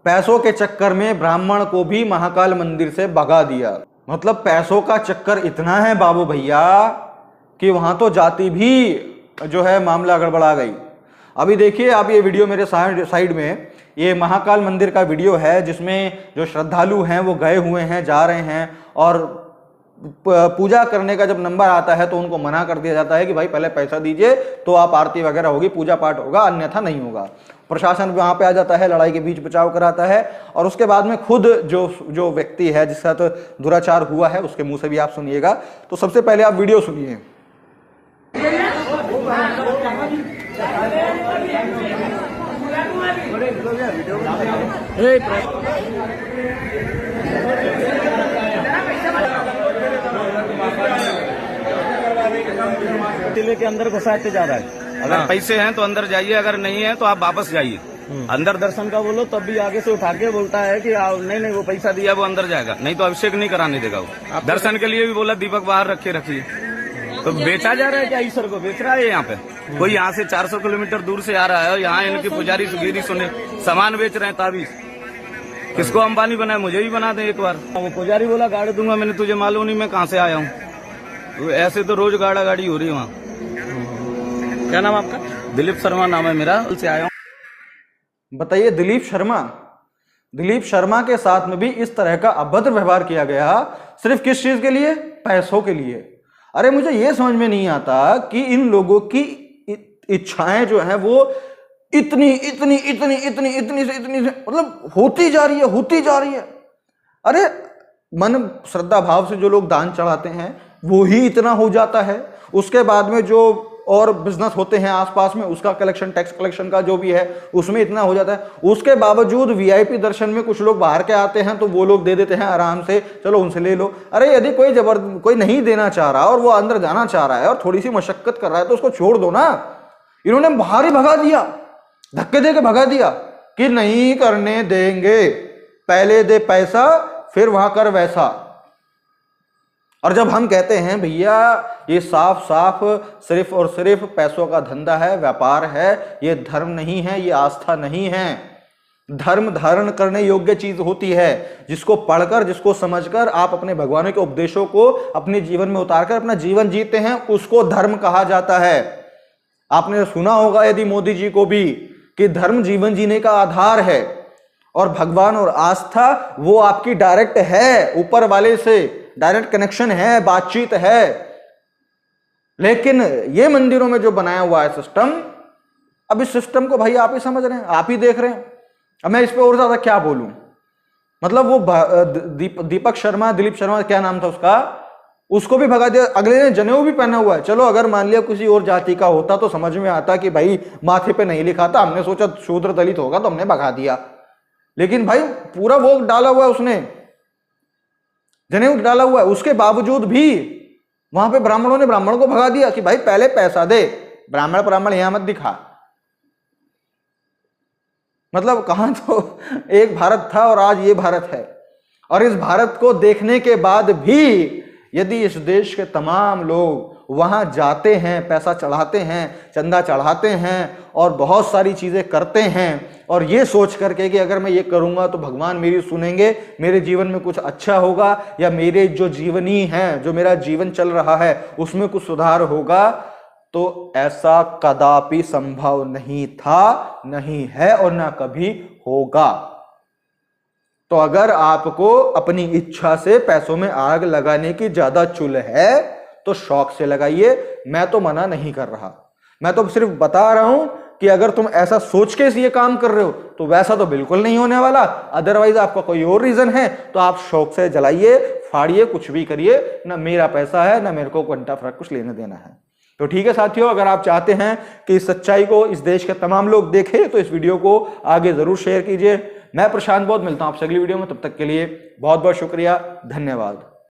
पैसों के चक्कर में ब्राह्मण को भी महाकाल मंदिर से भगा दिया। मतलब पैसों का चक्कर इतना है बाबू भैया कि वहां तो जाति भी जो है मामला गड़बड़ा गई। अभी देखिए आप ये वीडियो मेरे साइड में, ये महाकाल मंदिर का वीडियो है जिसमें जो श्रद्धालु हैं वो गए हुए हैं, जा रहे हैं और पूजा करने का जब नंबर आता है तो उनको मना कर दिया जाता है कि भाई पहले पैसा दीजिए तो आप आरती वगैरह होगी, पूजा पाठ होगा, अन्यथा नहीं होगा। प्रशासन वहां पे आ जाता है, लड़ाई के बीच बचाव कराता है और उसके बाद में खुद जो व्यक्ति है जिसके साथ दुराचार हुआ है उसके मुंह से भी आप सुनिएगा। तो सबसे पहले आप वीडियो सुनिए। किले के अंदर घुसाते जा रहा है। अगर पैसे हैं तो अंदर जाइए, अगर नहीं है तो आप वापस जाइए। अंदर दर्शन का बोलो तब भी आगे से उठा के बोलता है कि नहीं वो पैसा दिया वो अंदर जाएगा, नहीं तो अभिषेक नहीं कराने देगा वो। दर्शन के लिए भी बोला दीपक बाहर रखिए। तो बेचा जा रहा है क्या? ईश्वर को बेच रहा है यहाँ पे। कोई यहाँ से 400 किलोमीटर दूर से आ रहा है, यहाँ इनकी पुजारी सुगीरी सुने सामान बेच रहे हैं, ताबीज। किसको अंबानी बनाए? मुझे भी बना दे एक बार। वो पुजारी बोला गाड़ी दूंगा, मैंने तुझे मालूम नहीं मैं कहाँ से आया हूँ। तो ऐसे तो रोज गाड़ी हो रही है वहाँ। क्या नाम आपका? दिलीप शर्मा नाम है मेरा, से आया हूँ। बताइए, दिलीप शर्मा के साथ में भी इस तरह का अभद्र व्यवहार किया गया, सिर्फ किस चीज के लिए? पैसों के लिए। अरे मुझे यह समझ में नहीं आता कि इन लोगों की इच्छाएं जो है वो इतनी से मतलब होती जा रही है। अरे मन श्रद्धा भाव से जो लोग दान चढ़ाते हैं वो ही इतना हो जाता है, उसके बाद में जो और बिजनेस होते हैं आसपास में उसका कलेक्शन, टैक्स कलेक्शन का जो भी है उसमें इतना हो जाता है। उसके बावजूद वीआईपी दर्शन में कुछ लोग बाहर के आते हैं तो वो लोग दे देते हैं आराम से, चलो उनसे ले लो। अरे यदि कोई नहीं देना चाह रहा और वो अंदर जाना चाह रहा है और थोड़ी सी मशक्कत कर रहा है तो उसको छोड़ दो ना। इन्होंने बाहर ही भगा दिया, धक्के दे के भगा दिया कि नहीं करने देंगे, पहले दे पैसा फिर वहां कर वैसा। और जब हम कहते हैं भैया ये साफ साफ सिर्फ और सिर्फ पैसों का धंधा है, व्यापार है, ये धर्म नहीं है, ये आस्था नहीं है। धर्म धारण करने योग्य चीज होती है, जिसको पढ़कर, जिसको समझकर आप अपने भगवानों के उपदेशों को अपने जीवन में उतारकर अपना जीवन जीते हैं, उसको धर्म कहा जाता है। आपने सुना होगा यदि मोदी जी को भी कि धर्म जीवन जीने का आधार है और भगवान और आस्था वो आपकी डायरेक्ट है, ऊपर वाले से डायरेक्ट कनेक्शन है, बातचीत है। लेकिन ये मंदिरों में जो बनाया हुआ है सिस्टम, अब इस सिस्टम को भाई आप ही समझ रहे हैं, आप ही देख रहे हैं। अब मैं इस पे और ज्यादा क्या बोलूं? मतलब वो दीपक शर्मा, दिलीप शर्मा क्या नाम था उसका, उसको भी भगा दिया। अगले ने जनेऊ भी पहना हुआ है। चलो अगर मान लिया किसी और जाति का होता तो समझ में आता कि भाई माथे पे नहीं लिखा था, हमने सोचा शूद्र दलित होगा तो हमने भगा दिया। लेकिन भाई पूरा वो डाला हुआ है उसने, जनेऊ डाला हुआ है, उसके बावजूद भी वहां पे ब्राह्मणों ने ब्राह्मण को भगा दिया कि भाई पहले पैसा दे, ब्राह्मण यहां मत दिखा। मतलब कहां तो एक भारत था और आज ये भारत है। और इस भारत को देखने के बाद भी यदि इस देश के तमाम लोग वहां जाते हैं, पैसा चढ़ाते हैं, चंदा चढ़ाते हैं और बहुत सारी चीजें करते हैं और ये सोच करके कि अगर मैं ये करूंगा तो भगवान मेरी सुनेंगे, मेरे जीवन में कुछ अच्छा होगा या मेरे जो जीवनी है, जो मेरा जीवन चल रहा है उसमें कुछ सुधार होगा, तो ऐसा कदापि संभव नहीं था, नहीं है और ना कभी होगा। तो अगर आपको अपनी इच्छा से पैसों में आग लगाने की ज्यादा चुल है तो शौक से लगाइए, मैं तो मना नहीं कर रहा। मैं तो सिर्फ बता रहा हूं कि अगर तुम ऐसा सोच के ये काम कर रहे हो तो वैसा तो बिल्कुल नहीं होने वाला। अदरवाइज आपका कोई और रीजन है तो आप शौक से जलाइए, फाड़िए, कुछ भी करिए, ना मेरा पैसा है ना मेरे को घंटा फर्क कुछ लेने देना है। तो ठीक है साथियों, अगर आप चाहते हैं कि इस सच्चाई को इस देश के तमाम लोग देखें तो इस वीडियो को आगे जरूर शेयर कीजिए। मैं प्रशांत बौद्ध, मिलता हूं आपसे अगली वीडियो में। तब तक के लिए बहुत बहुत शुक्रिया, धन्यवाद।